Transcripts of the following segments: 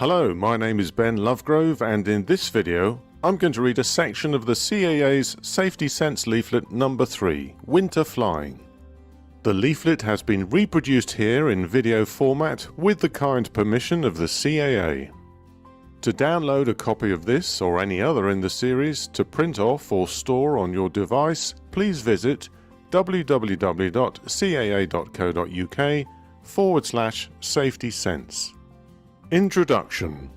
Hello, my name is Ben Lovegrove, and in this video I'm going to read a section of the CAA's Safety Sense Leaflet number 3, Winter Flying. The leaflet has been reproduced here in video format with the kind permission of the CAA. To download a copy of this or any other in the series to print off or store on your device, please visit www.caa.co.uk/safety-sense. Introduction.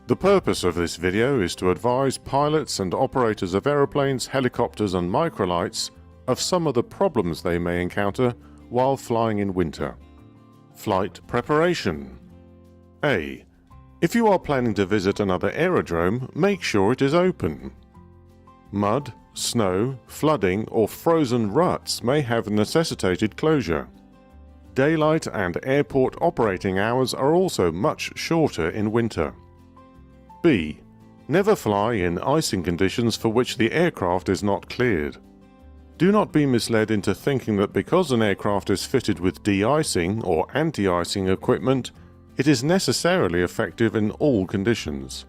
The purpose of this video is to advise pilots and operators of aeroplanes, helicopters and microlights of some of the problems they may encounter while flying in winter. Flight preparation. A. If you are planning to visit another aerodrome, make sure it is open. Mud, snow, flooding or frozen ruts may have necessitated closure. Daylight and airport operating hours are also much shorter in winter. B. Never fly in icing conditions for which the aircraft is not cleared. Do not be misled into thinking that because an aircraft is fitted with de-icing or anti-icing equipment, it is necessarily effective in all conditions.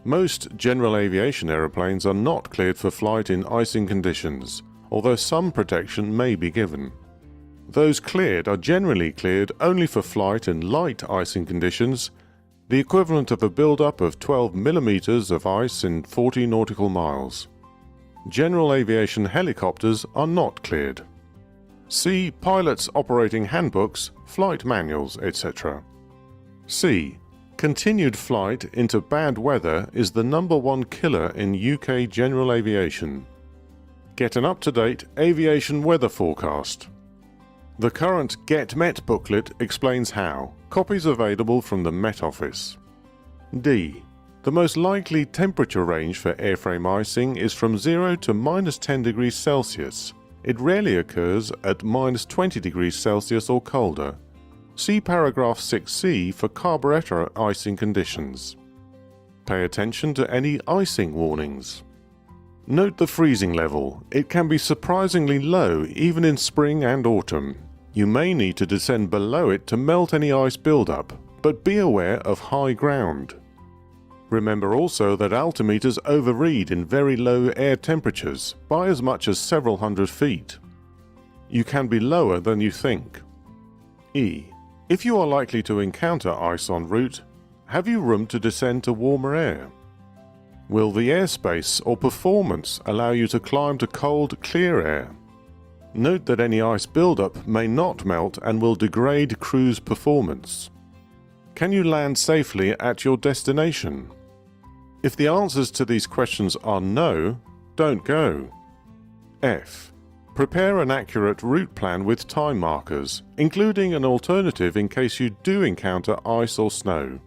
Most general aviation aeroplanes are not cleared for flight in icing conditions, although some protection may be given. Those cleared are generally cleared only for flight in light icing conditions, the equivalent of a build-up of 12 millimeters of ice in 40 nautical miles. General aviation helicopters are not cleared. See pilots' operating handbooks, flight manuals, etc. C. Continued flight into bad weather is the #1 killer in UK general aviation. Get an up-to-date aviation weather forecast. The current Get Met booklet explains how. Copies available from the Met Office. D. The most likely temperature range for airframe icing is from 0 to -10 degrees Celsius. It rarely occurs at -20 degrees Celsius or colder. See paragraph 6C for carburetor icing conditions. Pay attention to any icing warnings. Note the freezing level. It can be surprisingly low even in spring and autumn. You may need to descend below it to melt any ice buildup, but be aware of high ground. Remember also that altimeters overread in very low air temperatures by as much as several hundred feet. You can be lower than you think. E. If you are likely to encounter ice en route, have you room to descend to warmer air? Will the airspace or performance allow you to climb to cold, clear air? Note that any ice buildup may not melt and will degrade cruise performance. Can you land safely at your destination? If the answers to these questions are no, don't go. F. Prepare an accurate route plan with time markers, including an alternative in case you do encounter ice or snow.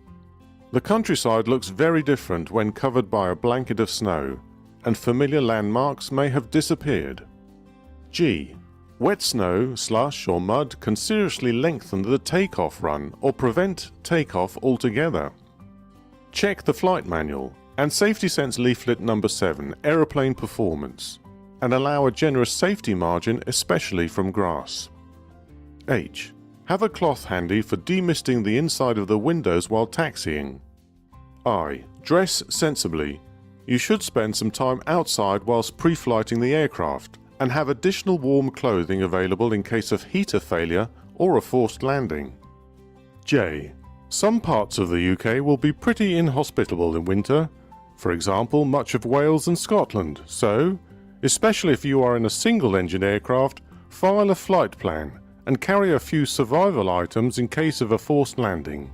The countryside looks very different when covered by a blanket of snow, and familiar landmarks may have disappeared. G. Wet snow, slush or mud can seriously lengthen the takeoff run or prevent takeoff altogether. Check the flight manual and Safety Sense Leaflet number 7, Aeroplane Performance, and allow a generous safety margin, especially from grass. H. Have a cloth handy for demisting the inside of the windows while taxiing. I. Dress sensibly. You should spend some time outside whilst pre-flighting the aircraft, and have additional warm clothing available in case of heater failure or a forced landing. J. Some parts of the UK will be pretty inhospitable in winter, for example much of Wales and Scotland, so, especially if you are in a single-engine aircraft, file a flight plan and carry a few survival items in case of a forced landing.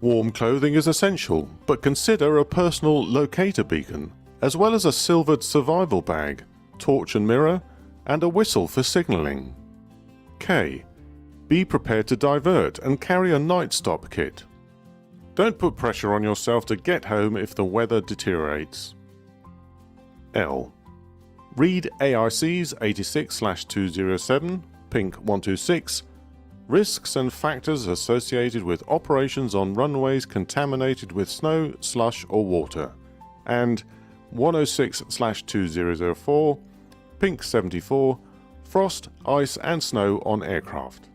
Warm clothing is essential, but consider a personal locator beacon, as well as a silvered survival bag, torch and mirror, and a whistle for signalling. K. Be prepared to divert and carry a night stop kit. Don't put pressure on yourself to get home if the weather deteriorates. L. Read AIC's 86/207, Pink 126, Risks and Factors Associated with Operations on Runways Contaminated with Snow, Slush or Water, and 106/2004, Pink 74, Frost, Ice and Snow on Aircraft.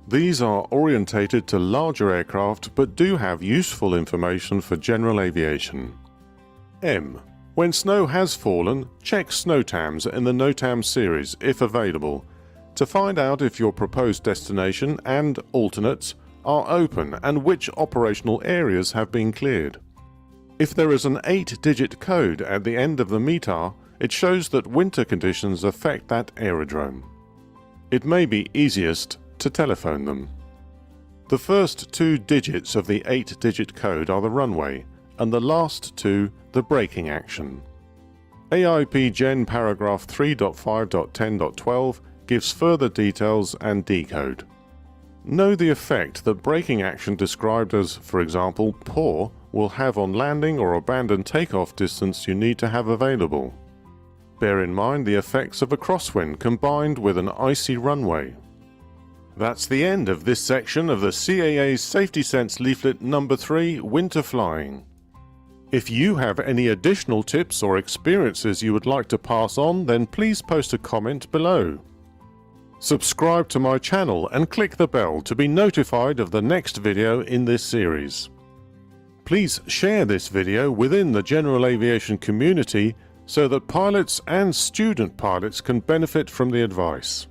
These are orientated to larger aircraft but do have useful information for general aviation. M. When snow has fallen, check SNOTAMs in the NOTAM series if available to find out if your proposed destination and alternates are open and which operational areas have been cleared. If there is an 8-digit code at the end of the METAR, it shows that winter conditions affect that aerodrome. It may be easiest to telephone them. The first 2 digits of the 8-digit code are the runway, and the last 2 the braking action. AIP Gen paragraph 3.5.10.12 gives further details and decode. Know the effect that braking action described as, for example, poor, will have on landing or abandoned takeoff distance you need to have available. Bear in mind the effects of a crosswind combined with an icy runway. That's the end of this section of the CAA's Safety Sense Leaflet number 3, Winter Flying. If you have any additional tips or experiences you would like to pass on, then please post a comment below. Subscribe to my channel and click the bell to be notified of the next video in this series. Please share this video within the general aviation community so that pilots and student pilots can benefit from the advice.